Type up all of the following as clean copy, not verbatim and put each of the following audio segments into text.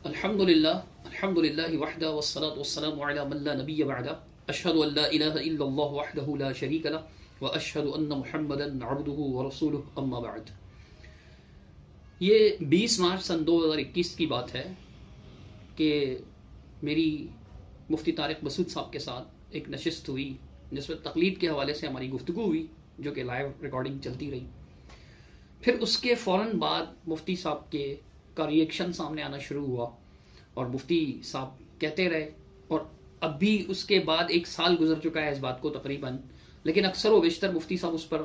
الحمد للہ وحدہ والصلاة والسلام علی من لا نبی بعدہ اشہد ان لا الہ الا اللہ وحدہ لا شریک لہ واشہد ان محمدا عبدہ ورسولہ اما بعد۔ یہ 20 مارچ سن 2021 کی بات ہے کہ میری مفتی طارق مسعود صاحب کے ساتھ ایک نشست ہوئی جس میں تقلید کے حوالے سے ہماری گفتگو ہوئی، جو کہ لائیو ریکارڈنگ چلتی رہی۔ پھر اس کے فوراً بعد مفتی صاحب کا ریئیکشن سامنے آنا شروع ہوا اور مفتی صاحب کہتے رہے، اور اب بھی اس کے بعد 1 سال گزر چکا ہے اس بات کو تقریباً، لیکن اکثر و بیشتر مفتی صاحب اس پر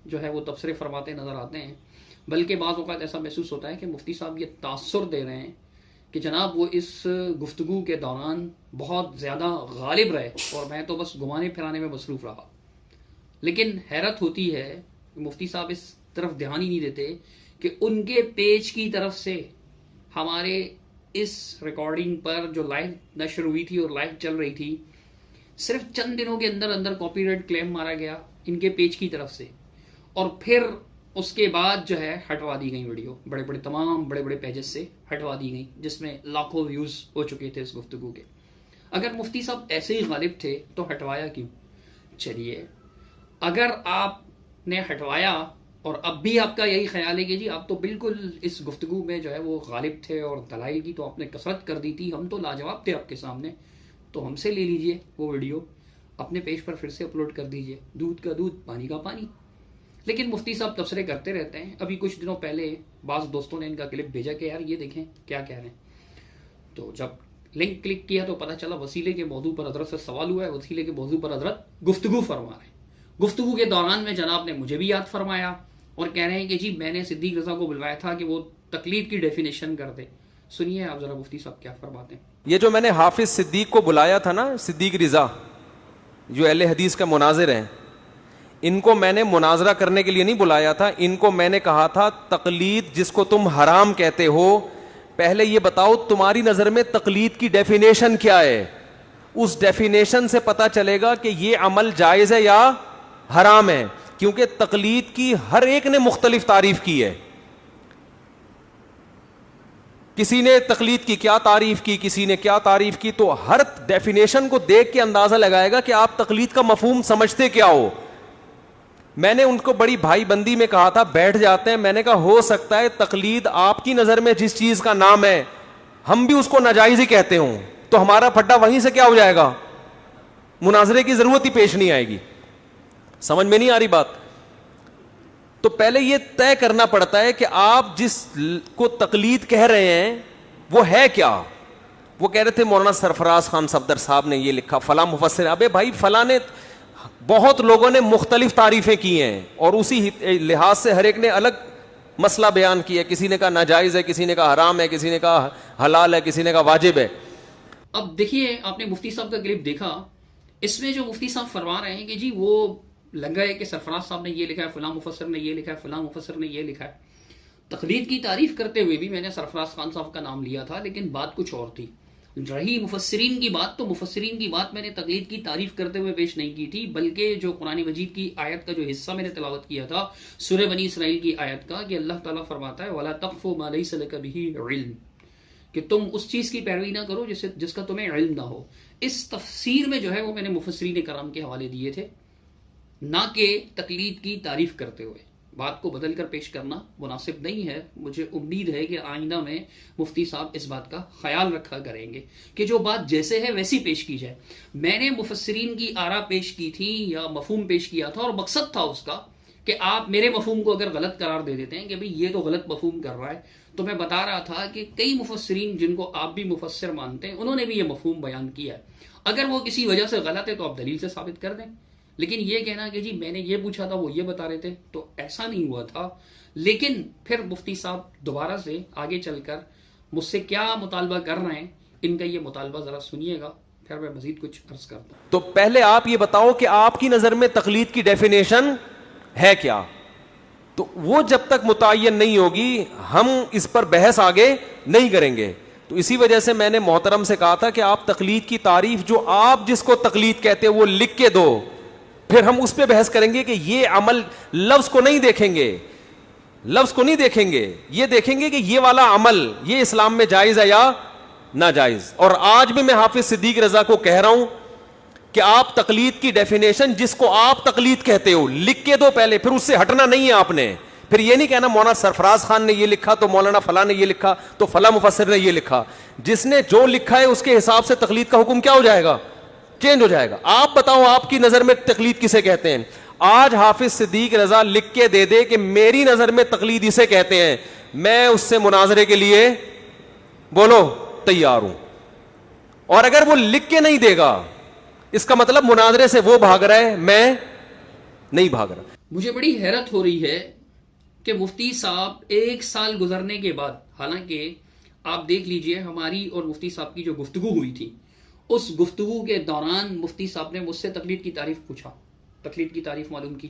جو ہے وہ تبصرے فرماتے نظر آتے ہیں، بلکہ بعض اوقات ایسا محسوس ہوتا ہے کہ مفتی صاحب یہ تاثر دے رہے ہیں کہ جناب وہ اس گفتگو کے دوران بہت زیادہ غالب رہے اور میں تو بس گھمانے پھرانے میں مصروف رہا۔ لیکن حیرت ہوتی ہے کہ مفتی صاحب اس طرف دھیان ہی نہیں دیتے کہ ان کے پیج کی طرف سے ہمارے اس ریکارڈنگ پر جو لائیو نشر ہوئی تھی اور لائیو چل رہی تھی، صرف چند دنوں کے اندر اندر کاپی رائٹ کلیم مارا گیا ان کے پیج کی طرف سے، اور پھر اس کے بعد جو ہے ہٹوا دی گئی ویڈیو، تمام بڑے بڑے پیجز سے ہٹوا دی گئی، جس میں لاکھوں ویوز ہو چکے تھے اس گفتگو کے۔ اگر مفتی صاحب ایسے ہی غالب تھے تو ہٹوایا کیوں؟ چلیے، اگر آپ نے ہٹوایا اور اب بھی آپ کا یہی خیال ہے کہ جی آپ تو بالکل اس گفتگو میں جو ہے وہ غالب تھے اور دلائل کی تو آپ نے کثرت کر دی تھی، ہم تو لاجواب تھے آپ کے سامنے، تو ہم سے لے لیجئے وہ ویڈیو، اپنے پیج پر پھر سے اپلوڈ کر دیجئے، دودھ کا دودھ پانی کا پانی۔ لیکن مفتی صاحب تبصرے کرتے رہتے ہیں۔ ابھی کچھ دنوں پہلے بعض دوستوں نے ان کا کلپ بھیجا کہ یار یہ دیکھیں کیا کہہ رہے ہیں، تو جب لنک کلک کیا تو پتہ چلا وسیلے کے موضوع پر حضرت سے سوال ہوا ہے، وسیلے کے موضوع پر حضرت گفتگو فرما رہے ہیں۔ گفتگو کے دوران میں جناب نے مجھے بھی یاد فرمایا اور کہہ رہے ہیں کہ جی میں نے صدیق رضا کو بلوایا تھا کہ وہ تقلید کی ڈیفینیشن کر دے۔ سنیے آپ ذرا مفتی صاحب کیا فرماتے ہیں۔ یہ جو میں نے حافظ صدیق کو بلایا تھا نا، صدیق رضا جو اہل حدیث کا مناظر ہیں، ان کو میں نے مناظرہ کرنے کے لیے نہیں بلایا تھا، ان کو میں نے کہا تھا تقلید جس کو تم حرام کہتے ہو، پہلے یہ بتاؤ تمہاری نظر میں تقلید کی ڈیفینیشن کیا ہے، اس ڈیفینیشن سے پتہ چلے گا کہ یہ عمل جائز ہے یا حرام ہے، کیونکہ تقلید کی ہر ایک نے مختلف تعریف کی ہے۔ کسی نے تقلید کی کیا تعریف کی، کسی نے کیا تعریف کی، تو ہر ڈیفینیشن کو دیکھ کے اندازہ لگائے گا کہ آپ تقلید کا مفہوم سمجھتے کیا ہو۔ میں نے ان کو بڑی بھائی بندی میں کہا تھا بیٹھ جاتے ہیں، میں نے کہا ہو سکتا ہے تقلید آپ کی نظر میں جس چیز کا نام ہے ہم بھی اس کو ناجائز ہی کہتے ہوں، تو ہمارا پھڈا وہیں سے کیا ہو جائے گا، مناظرے کی ضرورت ہی پیش نہیں آئے گی۔ سمجھ میں نہیں آ رہی بات؟ تو پہلے یہ طے کرنا پڑتا ہے کہ آپ جس کو تقلید کہہ رہے ہیں وہ ہے کیا۔ وہ کہہ رہے تھے مولانا سرفراز خان صفدر صاحب نے یہ لکھا، فلاں مفسر، ابے بھائی فلاں نے، بہت لوگوں نے مختلف تعریفیں کی ہیں اور اسی لحاظ سے ہر ایک نے الگ مسئلہ بیان کیا ہے، کسی نے کہا ناجائز ہے، کسی نے کہا حرام ہے، کسی نے کہا حلال ہے، کسی نے کہا واجب ہے۔ اب دیکھیے، آپ نے مفتی صاحب کا کلپ دیکھا، اس میں جو مفتی صاحب فرما رہے ہیں کہ جی وہ لگا ہے کہ سرفراز صاحب نے یہ لکھا ہے، فلاں مفسر نے یہ لکھا ہے، فلاں مفسر نے یہ لکھا ہے۔ تقلید کی تعریف کرتے ہوئے بھی میں نے سرفراز خان صاحب کا نام لیا تھا، لیکن بات کچھ اور تھی۔ رہی مفسرین کی بات، تو مفسرین کی بات میں نے تقلید کی تعریف کرتے ہوئے پیش نہیں کی تھی، بلکہ جو قرآن مجید کی آیت کا جو حصہ میں نے تلاوت کیا تھا سورہ بنی اسرائیل کی آیت کا، کہ اللہ تعالیٰ فرماتا ہے وَلَا تَقْفُ مَا لَيْسَ لَكَ بِهِ عِلْمٌ، کہ تم اس چیز کی پیروی نہ کرو جس کا تمہیں علم نہ ہو۔ اس تفسیر میں جو ہے وہ میں نے مفسرین کرام کے حوالے دیے تھے، نہ کہ تقلید کی تعریف کرتے ہوئے۔ بات کو بدل کر پیش کرنا مناسب نہیں ہے۔ مجھے امید ہے کہ آئندہ میں مفتی صاحب اس بات کا خیال رکھا کریں گے کہ جو بات جیسے ہے ویسی پیش کی جائے۔ میں نے مفسرین کی آراء پیش کی تھی یا مفہوم پیش کیا تھا، اور مقصد تھا اس کا کہ آپ میرے مفہوم کو اگر غلط قرار دے دیتے ہیں کہ بھئی یہ تو غلط مفہوم کر رہا ہے، تو میں بتا رہا تھا کہ کئی مفسرین جن کو آپ بھی مفسر مانتے ہیں انہوں نے بھی یہ مفہوم بیان کیا ہے۔ اگر وہ کسی وجہ سے غلط ہے تو آپ دلیل سے ثابت کر دیں، لیکن یہ کہنا کہ جی میں نے یہ پوچھا تھا وہ یہ بتا رہے تھے، تو ایسا نہیں ہوا تھا۔ لیکن پھر مفتی صاحب دوبارہ سے آگے چل کر مجھ سے کیا مطالبہ کر رہے ہیں، ان کا یہ مطالبہ ذرا سنیے گا، پھر میں مزید کچھ عرض کرتا ہوں۔ تو پہلے آپ یہ بتاؤ کہ آپ کی نظر میں تقلید کی ڈیفینیشن ہے کیا، تو وہ جب تک متعین نہیں ہوگی ہم اس پر بحث آگے نہیں کریں گے۔ تو اسی وجہ سے میں نے محترم سے کہا تھا کہ آپ تقلید کی تعریف جو آپ جس کو تقلید کہتے ہیں وہ لکھ کے دو، پھر ہم اس پہ بحث کریں گے کہ یہ عمل، لفظ کو نہیں دیکھیں گے، لفظ کو نہیں دیکھیں گے، یہ دیکھیں گے کہ یہ والا عمل یہ اسلام میں جائز ہے یا ناجائز. اور آج بھی میں حافظ صدیق رضا کو کہہ رہا ہوں کہ آپ تقلید کی ڈیفینیشن جس کو آپ تقلید کہتے ہو لکھ کے دو پہلے, پھر اس سے ہٹنا نہیں ہے آپ نے. پھر یہ نہیں کہنا مولانا سرفراز خان نے یہ لکھا تو مولانا فلاں نے یہ لکھا تو فلاں مفسر نے یہ لکھا. جس نے جو لکھا ہے اس کے حساب سے تقلید کا حکم کیا ہو جائے گا؟ چینج ہو جائے گا. آپ بتاؤ آپ کی نظر میں تقلید کسے کہتے ہیں؟ آج حافظ صدیق رضا لکھ کے دے دے کہ میری نظر میں تقلید اسے کہتے ہیں, میں اس سے مناظرے کے لیے بولو تیار ہوں. اور اگر وہ لکھ کے نہیں دے گا اس کا مطلب مناظرے سے وہ بھاگ رہا ہے, میں نہیں بھاگ رہا. مجھے بڑی حیرت ہو رہی ہے کہ مفتی صاحب 1 سال گزرنے کے بعد, حالانکہ آپ دیکھ لیجئے ہماری اور مفتی صاحب کی جو گفتگو ہوئی تھی, اس گفتگو کے دوران مفتی صاحب نے مجھ سے تقلید کی تعریف پوچھا, تقلید کی تعریف معلوم کی.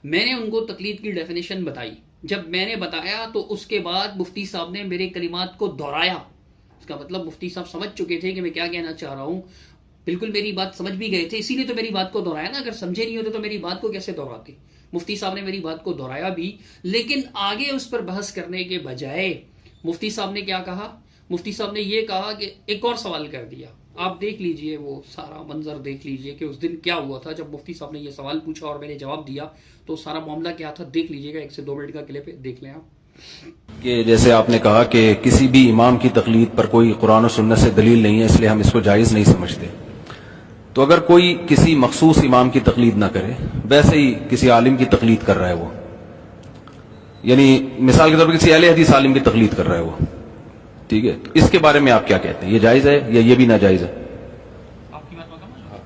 میں نے ان کو تقلید کی ڈیفینیشن بتائی. جب میں نے بتایا تو اس کے بعد مفتی صاحب نے میرے کلمات کو دہرایا. اس کا مطلب مفتی صاحب سمجھ چکے تھے کہ میں کیا کہنا چاہ رہا ہوں, بالکل میری بات سمجھ بھی گئے تھے, اسی لیے تو میری بات کو دہرایا نا. اگر سمجھے نہیں ہوتے تو میری بات کو کیسے دہراتے؟ مفتی صاحب نے میری بات کو دہرایا بھی, لیکن آگے اس پر بحث کرنے کے بجائے مفتی صاحب نے کیا کہا؟ مفتی صاحب نے یہ کہا کہ ایک اور سوال کر دیا. آپ دیکھ لیجئے وہ سارا منظر دیکھ لیجئے کہ اس دن کیا ہوا تھا جب مفتی صاحب نے یہ سوال پوچھا اور میں نے جواب دیا, تو سارا معاملہ کیا تھا دیکھ لیجئے گا. 1 سے 2 منٹ کا کلپ ہے, دیکھ لیں آپ. کہ جیسے آپ نے کہا کہ کسی بھی امام کی تقلید پر کوئی قرآن و سنت سے دلیل نہیں ہے, اس لیے ہم اس کو جائز نہیں سمجھتے. تو اگر کوئی کسی مخصوص امام کی تقلید نہ کرے, ویسے ہی کسی عالم کی تقلید کر رہا ہے وہ, یعنی مثال کے طور پر کسی اہل حدیث عالم کی تقلید کر رہا ہے وہ, ٹھیک ہے, اس کے بارے میں آپ کیا کہتے ہیں؟ یہ جائز ہے یا یہ بھی ناجائز ہے؟ آپ کی بات مکمل.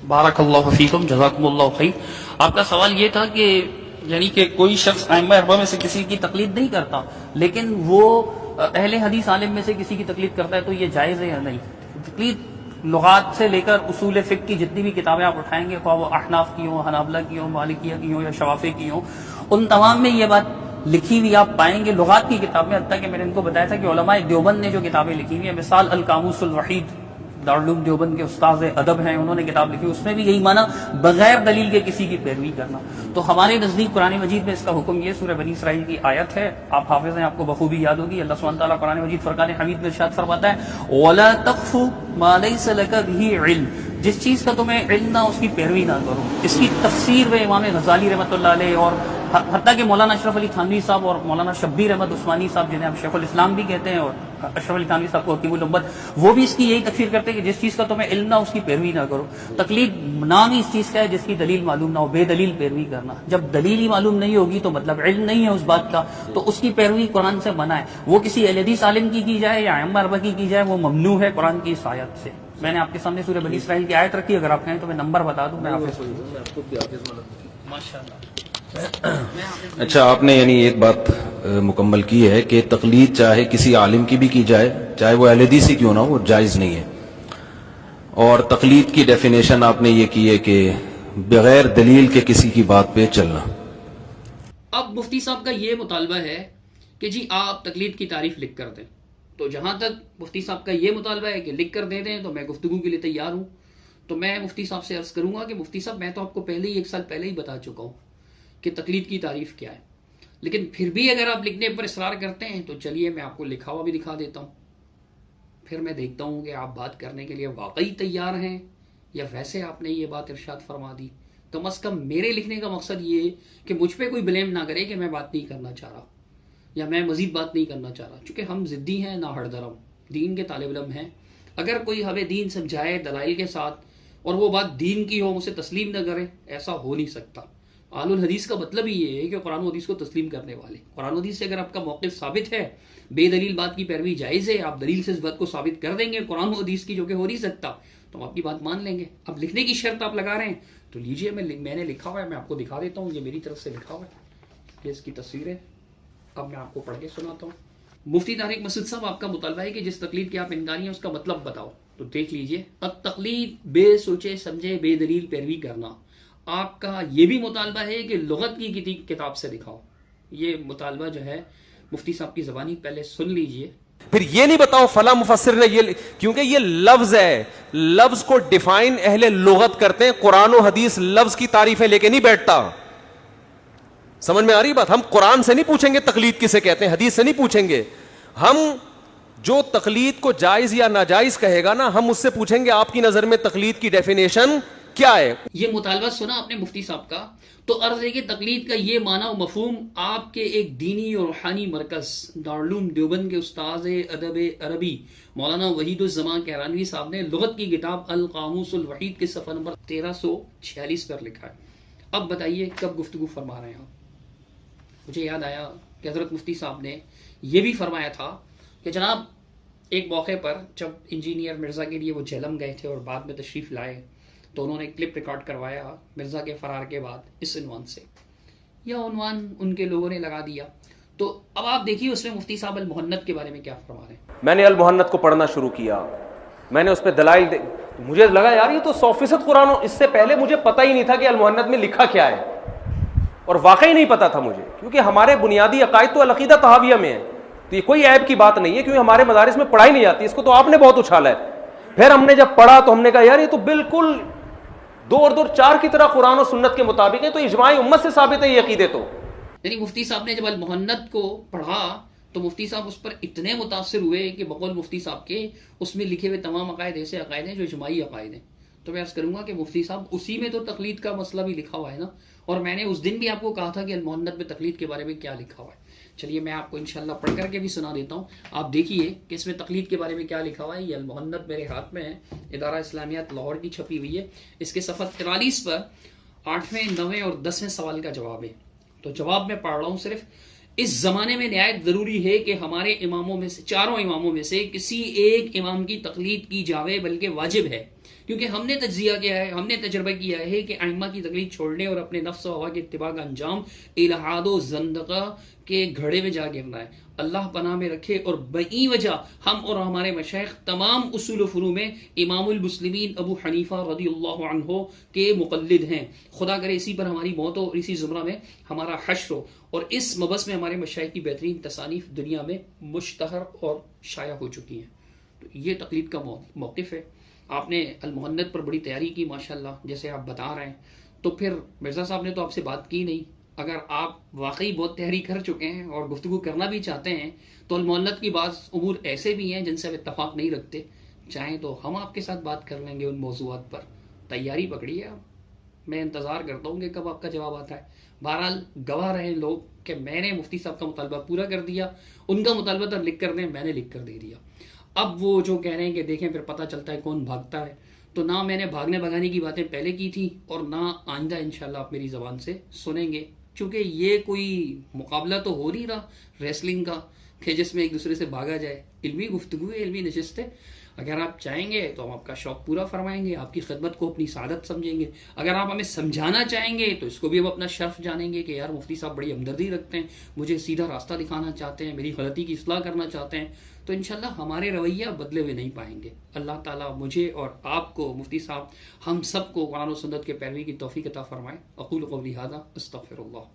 بارک اللہ فیکم, جزاکم اللہ خیر. آپ کا سوال یہ تھا کہ یعنی کہ کوئی شخص ائمہ اربعہ میں سے کسی کی تقلید نہیں کرتا, لیکن وہ اہل حدیث عالم میں سے کسی کی تقلید کرتا ہے, تو یہ جائز ہے یا نہیں؟ تقلید لغات سے لے کر اصول فقہ کی جتنی بھی کتابیں آپ اٹھائیں گے, خواہ وہ احناف کی ہوں, حنابلہ کی ہوں, مالکیہ کی ہوں یا شوافی کی ہوں, ان تمام میں یہ بات لکھی ہوئی آپ پائیں گے لغات کی کتاب میں. حتیٰ کہ میں نے ان کو بتایا تھا کہ علماء دیوبند نے جو کتابیں لکھی ہوئی ہیں, مثال القاموس الوحید, دارالعلوم دیوبند کے استاذ ادب ہیں, انہوں نے کتاب لکھی, اس میں بھی یہی مانا بغیر دلیل کے کسی کی پیروی کرنا. تو ہمارے نزدیک قرآن مجید میں اس کا حکم یہ سورہ بنی اسرائیل کی آیت ہے, آپ حافظ ہیں, آپ کو بخوبی یاد ہوگی. اللہ سبحانہ تعالیٰ قرآن مجید فرقان حمید میں ارشاد فرماتا ہے, وَلَا تَقْفُ مَا لَيْسَ لَكَ بِهِ عِلْمٌ, جس چیز کا تمہیں علم نہ اس کی پیروی نہ کرو. اس کی تفسیر میں امام غزالی رحمۃ اللہ علیہ اور حتیٰ کہ مولانا اشرف علی تھانوی صاحب اور مولانا شبیر احمد عثمانی صاحب, جنہیں آپ شیخ الاسلام بھی کہتے ہیں, اور اشرف علی تھانوی صاحب کو حکیم الامت, وہ بھی اس کی یہی تکفیر کرتے ہیں کہ جس چیز کا تمہیں علم نہ اس کی پیروی نہ کرو. تقلید نام ہی اس چیز کا ہے جس کی دلیل معلوم نہ ہو, بے دلیل پیروی کرنا. جب دلیل ہی معلوم نہیں ہوگی تو مطلب علم نہیں ہے اس بات کا, تو اس کی پیروی قرآن سے منع ہے. وہ کسی اہل حدیث عالم کی جائے یا ائمہ اربعہ کی جائے, وہ ممنوع ہے قرآن کی اس آیت سے. میں نے آپ کے سامنے سورہ بنی اسرائیل کی آیت رکھی, اگر آپ کہیں تو میں نمبر بتا دوں. میں اچھا, آپ نے یعنی ایک بات مکمل کی ہے کہ تقلید چاہے کسی عالم کی بھی کی جائے, چاہے وہ اہل حدیث ہی کیوں نہ ہو, وہ جائز نہیں ہے. اور تقلید کی ڈیفینیشن آپ نے یہ کی ہے کہ بغیر دلیل کے کسی کی بات پہ چلنا. اب مفتی صاحب کا یہ مطالبہ ہے کہ جی آپ تقلید کی تعریف لکھ کر دیں. تو جہاں تک مفتی صاحب کا یہ مطالبہ ہے کہ لکھ کر دے دیں, تو میں گفتگو کے لیے تیار ہوں. تو میں مفتی صاحب سے عرض کروں گا کہ مفتی صاحب, میں تو آپ کو پہلے ہی 1 سال پہلے ہی بتا چکا ہوں کہ تقلید کی تعریف کیا ہے, لیکن پھر بھی اگر آپ لکھنے پر اصرار کرتے ہیں تو چلیے میں آپ کو لکھا ہوا بھی دکھا دیتا ہوں. پھر میں دیکھتا ہوں کہ آپ بات کرنے کے لیے واقعی تیار ہیں یا ویسے آپ نے یہ بات ارشاد فرما دی. کم از کم میرے لکھنے کا مقصد یہ ہے کہ مجھ پہ کوئی بلیم نہ کرے کہ میں بات نہیں کرنا چاہ رہا یا میں مزید بات نہیں کرنا چاہ رہا, چونکہ ہم ضدی ہیں, نہ ہڑ درم, دین کے طالب علم ہیں. اگر کوئی ہمیں دین سمجھائے دلائل کے ساتھ اور وہ بات دین کی ہو, اسے تسلیم نہ کرے, ایسا ہو نہیں سکتا. اہل الحدیث کا مطلب ہی یہ ہے کہ قرآن و حدیث کو تسلیم کرنے والے. قرآن و حدیث سے اگر آپ کا موقف ثابت ہے, بے دلیل بات کی پیروی جائز ہے, آپ دلیل سے اس بات کو ثابت کر دیں گے قرآن و حدیث کی, جو کہ ہو نہیں سکتا, تو ہم آپ کی بات مان لیں گے. اب لکھنے کی شرط آپ لگا رہے ہیں تو لیجئے, میں نے لکھا ہوا ہے, میں آپ کو دکھا دیتا ہوں. یہ میری طرف سے لکھا ہوا ہے, یہ اس کی تصویر ہے. اب میں آپ کو پڑھ کے سناتا ہوں. مفتی طارق مسعود صاحب, آپ کا مطالبہ ہے کہ جس تقلید کے آپ انکاری ہیں اس کا مطلب بتاؤ. تو دیکھ لیجئے, التقلید بے سوچے سمجھے بے دلیل پیروی کرنا. آپ کا یہ بھی مطالبہ ہے کہ لغت کی کتاب سے دکھاؤ. یہ مطالبہ جو ہے مفتی صاحب کی زبانی پہلے سن لیجئے. پھر یہ نہیں بتاؤ فلاں مفسر نے یہ, کیونکہ یہ لفظ ہے, لفظ کو ڈیفائن اہل لغت کرتے ہیں. قرآن و حدیث لفظ کی تعریفیں لے کے نہیں بیٹھتا. سمجھ میں آ رہی بات؟ ہم قرآن سے نہیں پوچھیں گے تقلید کسے کہتے ہیں, حدیث سے نہیں پوچھیں گے. ہم جو تقلید کو جائز یا ناجائز کہے گا نا, ہم اس سے پوچھیں گے آپ کی نظر میں تقلید کی ڈیفینیشن کیا ہے. یہ مطالبہ سنا آپ نے مفتی صاحب کا, تو عرض ہے کہ تقلید کا یہ معنی و مفہوم آپ کے ایک دینی اور روحانی مرکز دارالعلوم دیوبند کے استاذ ادب عربی مولانا وحید الزمان کہرانوی صاحب نے لغت کی کتاب القاموس الوحید کے صفحہ نمبر 1346 پر لکھا ہے. اب بتائیے کب گفتگو فرما رہے ہیں آپ؟ مجھے یاد آیا کہ حضرت مفتی صاحب نے یہ بھی فرمایا تھا کہ جناب ایک موقع پر جب انجینئر مرزا کے لیے وہ جہلم گئے تھے اور بعد میں تشریف لائے تو انہوں نے کلپ ریکارڈ کروایا مرزا کے فرار کے بعد اس عنوان سے. یہ عنوان ان کے لوگوں نے لگا دیا. تو اب آپ دیکھیے اس میں مفتی صاحب المحنت کے بارے میں کیا فرما رہے ہیں. میں نے المحنت کو پڑھنا شروع کیا, میں نے اس پہ دلائل مجھے لگا یار یہ تو 100% قرآن, اس سے پہلے مجھے پتہ ہی نہیں تھا کہ المحنت میں لکھا کیا ہے, اور واقعی نہیں پتا تھا مجھے, کیونکہ ہمارے بنیادی عقائد تو العقیدہ طحاویہ میں ہے, تو یہ کوئی عیب کی بات نہیں ہے, کیونکہ ہمارے مدارس میں پڑھائی نہیں جاتی, اس کو تو آپ نے بہت اچھالا ہے. پھر ہم نے جب پڑھا تو ہم نے کہا یار یہ تو بالکل 2 اور 2 4 کی طرح قرآن و سنت کے مطابق ہے, تو اجماع امت سے ثابت ہے یہ عقیدے. تو یعنی مفتی صاحب نے جب المحنت کو پڑھا تو مفتی صاحب اس پر اتنے متاثر ہوئے کہ بقول مفتی صاحب کے اس میں لکھے ہوئے تمام عقائد ایسے عقائد ہیں جو اجماعی عقائد ہیں. تو میں عرض کروں گا کہ مفتی صاحب اسی میں تو تقلید کا مسئلہ بھی لکھا ہوا ہے نا, اور میں نے اس دن بھی آپ کو کہا تھا کہ المحنت میں تقلید کے بارے میں کیا لکھا ہوا ہے. چلیے میں آپ کو انشاءاللہ پڑھ کر کے بھی سنا دیتا ہوں, آپ دیکھیے کہ اس میں تقلید کے بارے میں کیا لکھا ہوا ہے. یہ المحنت میرے ہاتھ میں ہے, ادارہ اسلامیات لاہور کی چھپی ہوئی ہے. اس کے صفحہ 43 پر 8ویں 9ویں اور 10ویں سوال کا جواب ہے. تو جواب میں پڑھ رہا ہوں صرف. اس زمانے میں نہایت ضروری ہے کہ ہمارے اماموں میں سے, چاروں اماموں میں سے کسی ایک امام کی تقلید کی جاوے, بلکہ واجب ہے, کیونکہ ہم نے تجزیہ کیا ہے, ہم نے تجربہ کیا ہے کہ ائمہ کی تقلید چھوڑنے اور اپنے نفس و ہوا کے اتباع کا انجام الحاد و زندقہ کے گھڑے میں جا گرنا ہے. اللہ پناہ میں رکھے, اور بئی وجہ ہم اور ہمارے مشائخ تمام اصول و فروع میں امام المسلمین ابو حنیفہ رضی اللہ عنہ کے مقلد ہیں. خدا کرے اسی پر ہماری موت ہو اور اسی زمرہ میں ہمارا حشر ہو, اور اس مبحث میں ہمارے مشائخ کی بہترین تصانیف دنیا میں مشتہر اور شائع ہو چکی ہیں. تو یہ تقلید کا موقف ہے. آپ نے المحنت پر بڑی تیاری کی ماشاءاللہ جیسے آپ بتا رہے ہیں, تو پھر مرزا صاحب نے تو آپ سے بات کی نہیں. اگر آپ واقعی بہت تیاری کر چکے ہیں اور گفتگو کرنا بھی چاہتے ہیں تو المحنت کی بعض امور ایسے بھی ہیں جن سے آپ اتفاق نہیں رکھتے, چاہیں تو ہم آپ کے ساتھ بات کر لیں گے ان موضوعات پر. تیاری پکڑیے آپ, میں انتظار کرتا ہوں کہ کب آپ کا جواب آتا ہے. بہرحال گواہ رہیں لوگ کہ میں نے مفتی صاحب کا مطالبہ پورا کر دیا, ان کا مطالبہ تب لکھ کر دیں, میں نے لکھ کر دے دیا. اب وہ جو کہہ رہے ہیں کہ دیکھیں پھر پتہ چلتا ہے کون بھاگتا ہے, تو نہ میں نے بھاگنے بھگانے کی باتیں پہلے کی تھی, اور نہ آئندہ انشاءاللہ آپ میری زبان سے سنیں گے, چونکہ یہ کوئی مقابلہ تو ہو نہیں رہا ریسلنگ کا کہ جس میں ایک دوسرے سے بھاگا جائے. علمی گفتگو ہے, علمی نشست ہے. اگر آپ چاہیں گے تو ہم آپ کا شوق پورا فرمائیں گے, آپ کی خدمت کو اپنی سعادت سمجھیں گے. اگر آپ ہمیں سمجھانا چاہیں گے تو اس کو بھی ہم اپنا شرف جانیں گے کہ یار مفتی صاحب بڑی ہمدردی رکھتے ہیں, مجھے سیدھا راستہ دکھانا چاہتے ہیں, میری غلطی کی اصلاح کرنا چاہتے ہیں. تو انشاءاللہ ہمارے رویہ بدلے ہوئے نہیں پائیں گے. اللہ تعالیٰ مجھے اور آپ کو, مفتی صاحب, ہم سب کو قرآن و سنت کے پیروی کی توفیق عطا فرمائے. اقول قولی ھذا استغفر اللہ.